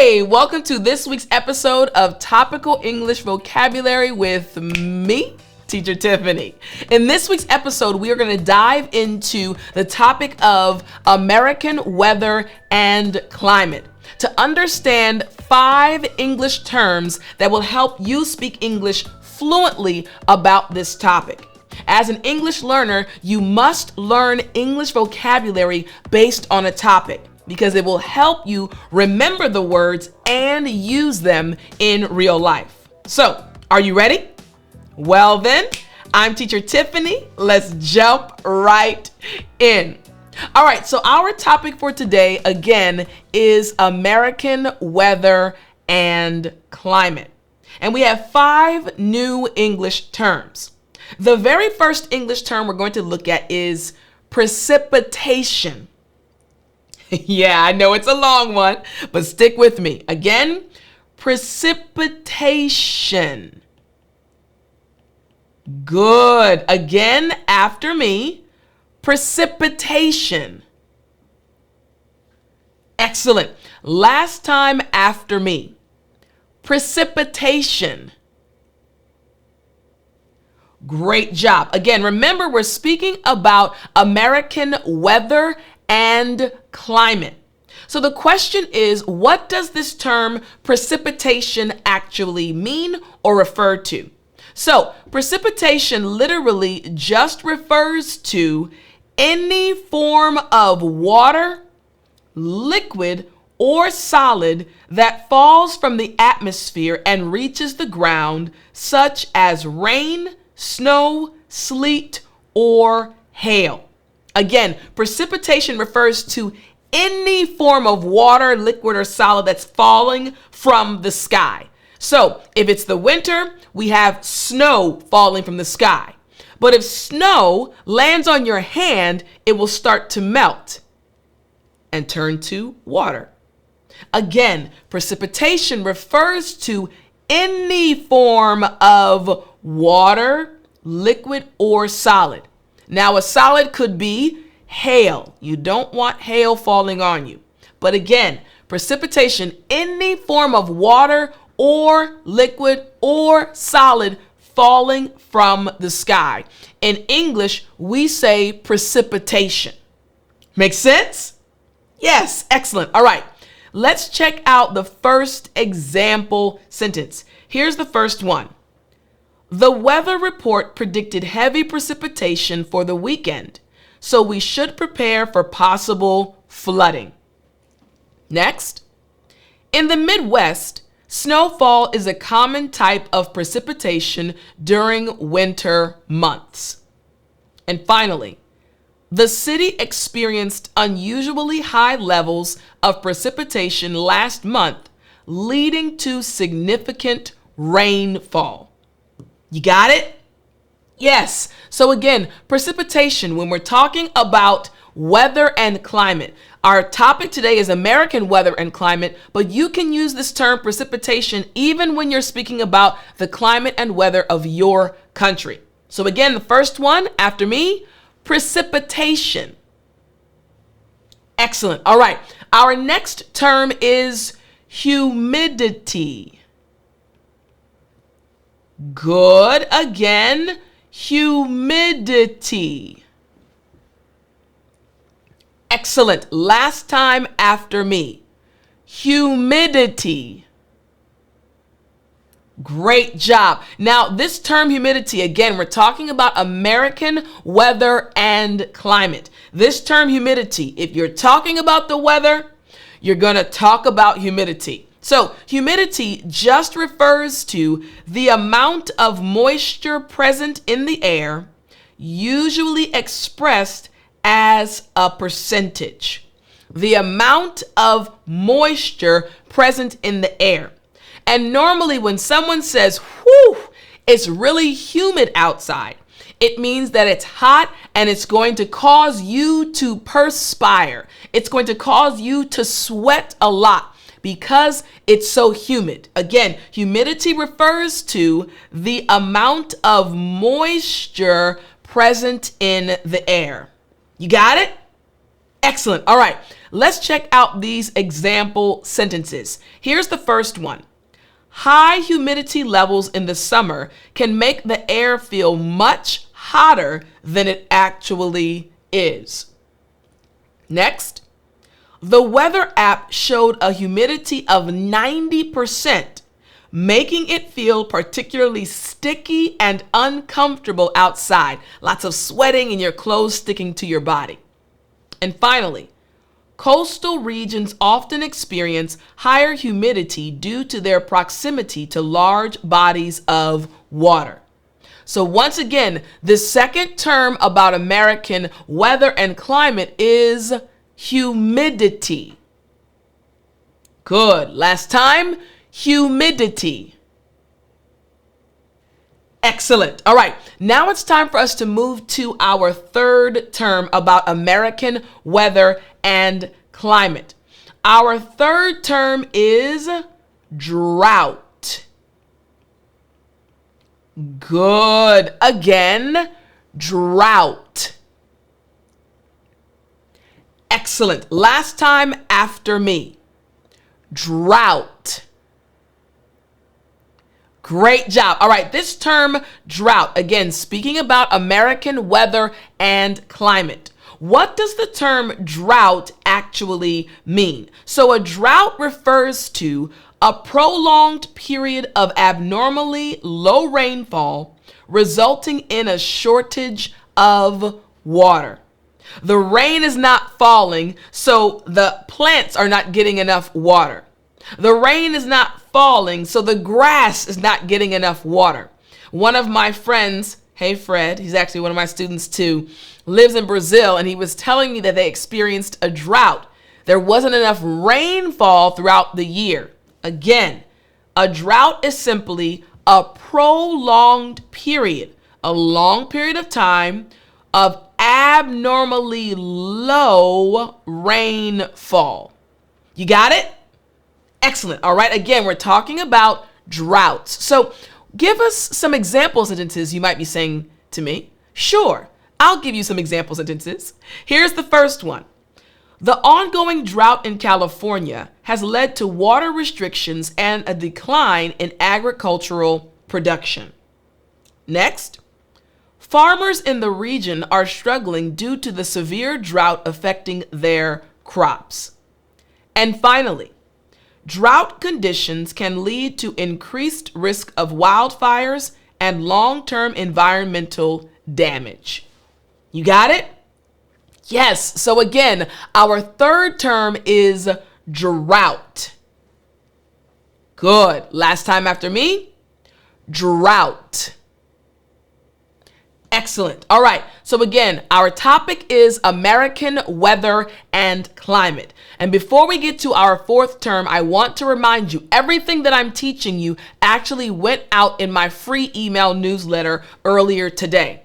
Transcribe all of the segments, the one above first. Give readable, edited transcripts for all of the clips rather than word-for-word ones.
Hey, welcome to this week's episode of Topical English Vocabulary with me, Teacher Tiffany. In this week's episode, we are going to dive into the topic of American weather and climate to understand 5 English terms that will help you speak English fluently about this topic. As an English learner, you must learn English vocabulary based on a topic, because it will help you remember the words and use them in real life. So, are you ready? Well then, I'm Teacher Tiffany. Let's jump right in. All right, so our topic for today, again, is American weather and climate. And we have 5 new English terms. The very first English term we're going to look at is precipitation. Yeah, I know it's a long one, but stick with me. Again, precipitation. Good. Again, after me, precipitation. Excellent. Last time after me, precipitation. Great job. Again, remember, we're speaking about American weather and climate. So the question is, what does this term precipitation actually mean or refer to? So precipitation literally just refers to any form of water, liquid, or solid that falls from the atmosphere and reaches the ground, such as rain, snow, sleet, or hail. Again, precipitation refers to any form of water, liquid, or solid that's falling from the sky. So if it's the winter, we have snow falling from the sky. But if snow lands on your hand, it will start to melt and turn to water. Again, precipitation refers to any form of water, liquid, or solid. Now, a solid could be hail. You don't want hail falling on you. But again, precipitation, any form of water or liquid or solid falling from the sky. In English, we say precipitation. Make sense? Yes, excellent. All right, let's check out the first example sentence. Here's the first one. The weather report predicted heavy precipitation for the weekend, so we should prepare for possible flooding. Next, in the Midwest, snowfall is a common type of precipitation during winter months. And finally, the city experienced unusually high levels of precipitation last month, leading to significant rainfall. You got it? Yes. So again, precipitation, when we're talking about weather and climate, our topic today is American weather and climate, but you can use this term precipitation even when you're speaking about the climate and weather of your country. So again, the first one after me, precipitation. Excellent. All right. Our next term is humidity. Good. Again, humidity. Excellent. Last time after me, humidity. Great job. Now, this term humidity, again, we're talking about American weather and climate. This term humidity, if you're talking about the weather, you're going to talk about humidity. So humidity just refers to the amount of moisture present in the air, usually expressed as a percentage. The amount of moisture present in the air. And normally when someone says, whew, it's really humid outside, it means that it's hot and it's going to cause you to perspire. It's going to cause you to sweat a lot, because it's so humid. Again, humidity refers to the amount of moisture present in the air. You got it? Excellent. All right. Let's check out these example sentences. Here's the first one. High humidity levels in the summer can make the air feel much hotter than it actually is. Next, the weather app showed a humidity of 90%, making it feel particularly sticky and uncomfortable outside. Lots of sweating and your clothes sticking to your body. And finally, coastal regions often experience higher humidity due to their proximity to large bodies of water. So once again, the second term about American weather and climate is humidity. Good. Last time, humidity. Excellent. All right, now it's time for us to move to our third term about American weather and climate. Our third term is drought. Good. Again, drought. Excellent. Last time after me. Drought. Great job. All right, this term drought, again, speaking about American weather and climate. What does the term drought actually mean? So a drought refers to a prolonged period of abnormally low rainfall resulting in a shortage of water. The rain is not falling, so the plants are not getting enough water. The rain is not falling, so the grass is not getting enough water. One of my friends, hey Fred, he's actually one of my students too, lives in Brazil, and he was telling me that they experienced a drought. There wasn't enough rainfall throughout the year. Again, a drought is simply a prolonged period, a long period of time of abnormally low rainfall. You got it? Excellent. All right. Again, we're talking about droughts. So give us some example sentences you might be saying to me. Sure. I'll give you some example sentences. Here's the first one. The ongoing drought in California has led to water restrictions and a decline in agricultural production. Next, farmers in the region are struggling due to the severe drought affecting their crops. And finally, drought conditions can lead to increased risk of wildfires and long-term environmental damage. You got it? Yes. So again, our third term is drought. Good. Last time after me, drought. Excellent. All right. So again, our topic is American weather and climate. And before we get to our fourth term, I want to remind you, everything that I'm teaching you actually went out in my free email newsletter earlier today.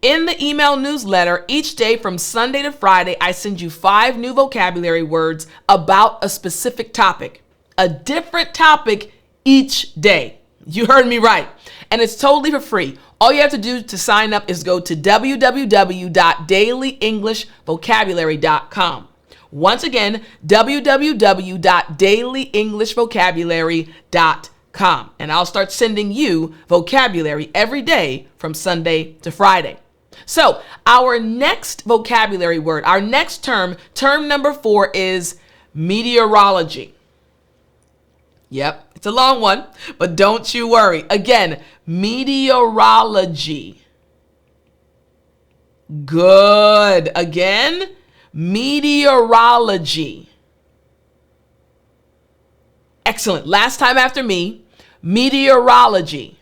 In the email newsletter, each day from Sunday to Friday, I send you 5 new vocabulary words about a specific topic, a different topic each day. You heard me right. And it's totally for free. All you have to do to sign up is go to www.dailyenglishvocabulary.com. Once again, www.dailyenglishvocabulary.com. And I'll start sending you vocabulary every day from Sunday to Friday. So our next vocabulary word, our next term number 4 is meteorology. Yep, it's a long one, but don't you worry. Again, meteorology. Good. Again, meteorology. Excellent. Last time after me, meteorology.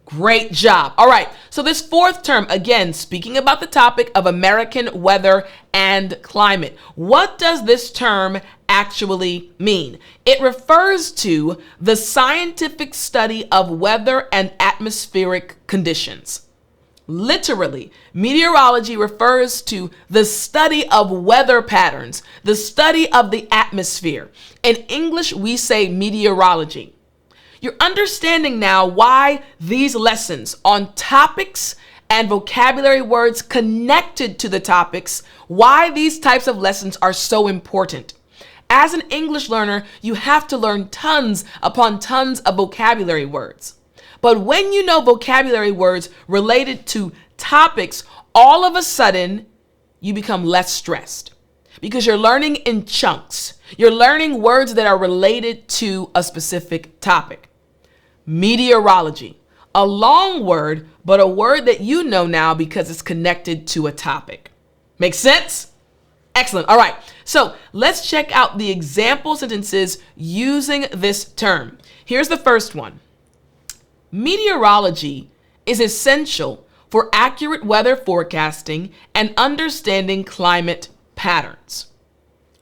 Great job. All right. So this fourth term, again, speaking about the topic of American weather and climate. What does this term actually mean? It refers to the scientific study of weather and atmospheric conditions. Literally, meteorology refers to the study of weather patterns, the study of the atmosphere. In English, we say meteorology. You're understanding now why these lessons on topics and vocabulary words connected to the topics, why these types of lessons are so important. As an English learner, you have to learn tons upon tons of vocabulary words. But when you know vocabulary words related to topics, all of a sudden, you become less stressed because you're learning in chunks. You're learning words that are related to a specific topic. Meteorology, a long word, but a word that you know now because it's connected to a topic. Make sense? Excellent. All right. So let's check out the example sentences using this term. Here's the first one. Meteorology is essential for accurate weather forecasting and understanding climate patterns.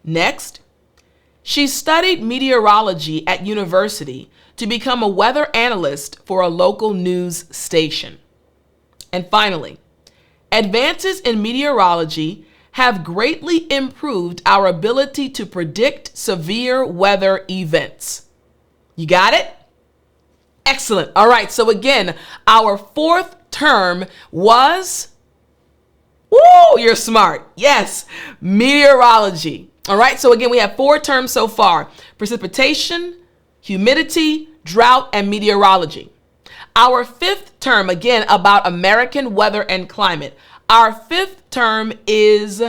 Next, she studied meteorology at university to become a weather analyst for a local news station. And finally, advances in meteorology have greatly improved our ability to predict severe weather events. You got it? Excellent. All right. So again, our fourth term was, you're smart. Yes, meteorology. All right. So again, we have 4 terms so far: precipitation, humidity, drought, and meteorology. Our 5th term, again, about American weather and climate. Our 5th term is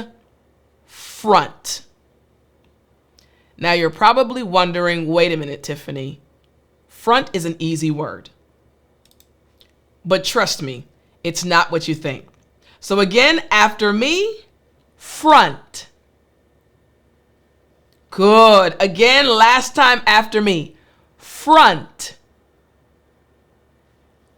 front. Now you're probably wondering, wait a minute, Tiffani. Front is an easy word. But trust me, it's not what you think. So again, after me, front. Good. Again, last time after me, front.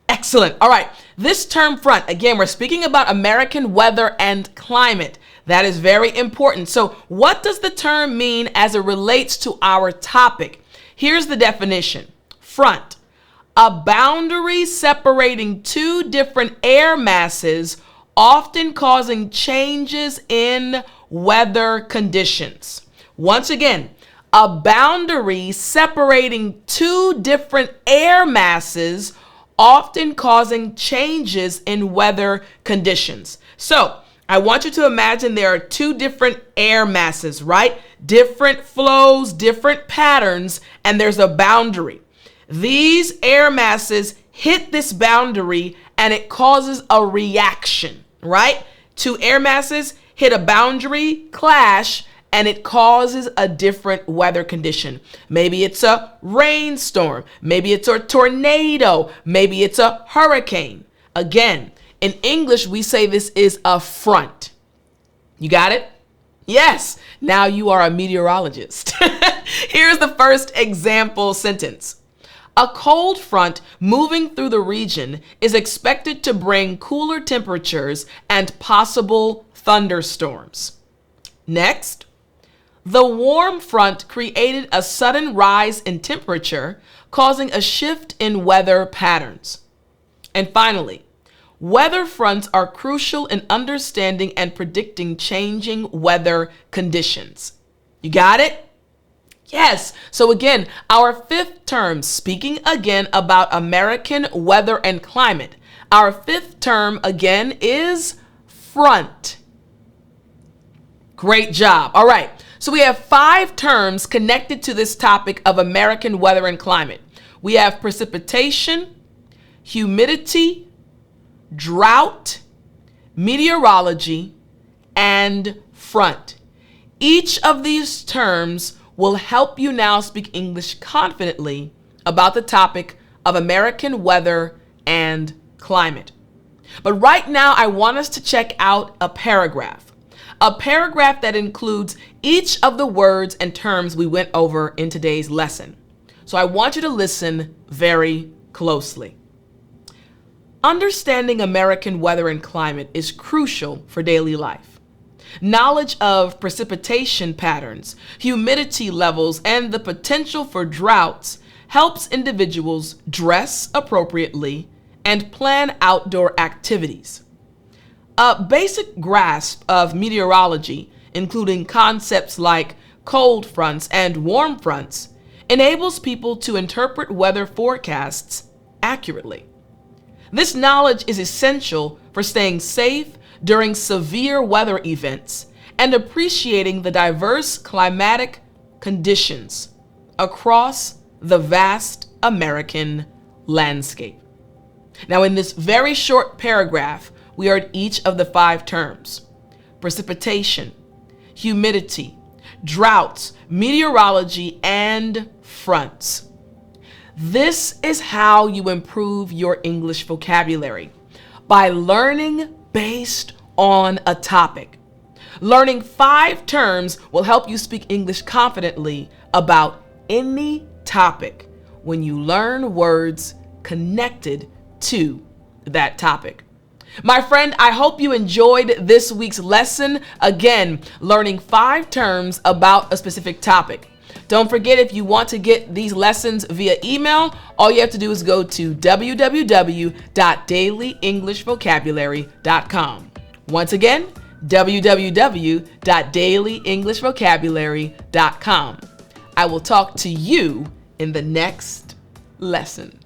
Excellent. All right. This term front, again, we're speaking about American weather and climate. That is very important. So what does the term mean as it relates to our topic? Here's the definition. Front, a boundary separating 2 different air masses, often causing changes in weather conditions. Once again, a boundary separating 2 different air masses, often causing changes in weather conditions. So I want you to imagine there are 2 different air masses, right? Different flows, different patterns, and there's a boundary. These air masses hit this boundary and it causes a reaction, right? 2 air masses hit a boundary, clash, and it causes a different weather condition. Maybe it's a rainstorm. Maybe it's a tornado. Maybe it's a hurricane. Again, in English, we say this is a front. You got it? Yes. Now you are a meteorologist. Here's the first example sentence. A cold front moving through the region is expected to bring cooler temperatures and possible thunderstorms. Next, the warm front created a sudden rise in temperature, causing a shift in weather patterns. And finally, weather fronts are crucial in understanding and predicting changing weather conditions. You got it? Yes. So again, our 5th term, speaking again about American weather and climate. Our 5th term again is front. Great job. All right. So we have 5 terms connected to this topic of American weather and climate. We have precipitation, humidity, drought, meteorology, and front. Each of these terms will help you now speak English confidently about the topic of American weather and climate. But right now, I want us to check out a paragraph that includes each of the words and terms we went over in today's lesson. So I want you to listen very closely. Understanding American weather and climate is crucial for daily life. Knowledge of precipitation patterns, humidity levels, and the potential for droughts helps individuals dress appropriately and plan outdoor activities. A basic grasp of meteorology, including concepts like cold fronts and warm fronts, enables people to interpret weather forecasts accurately. This knowledge is essential for staying safe during severe weather events and appreciating the diverse climatic conditions across the vast American landscape. Now, in this very short paragraph, we are at each of the 5 terms: precipitation, humidity, droughts, meteorology, and fronts. This is how you improve your English vocabulary, by learning based on a topic. Learning 5 terms will help you speak English confidently about any topic when you learn words connected to that topic. My friend, I hope you enjoyed this week's lesson. Again, learning 5 terms about a specific topic. Don't forget, if you want to get these lessons via email, all you have to do is go to www.dailyenglishvocabulary.com. Once again, www.dailyenglishvocabulary.com. I will talk to you in the next lesson.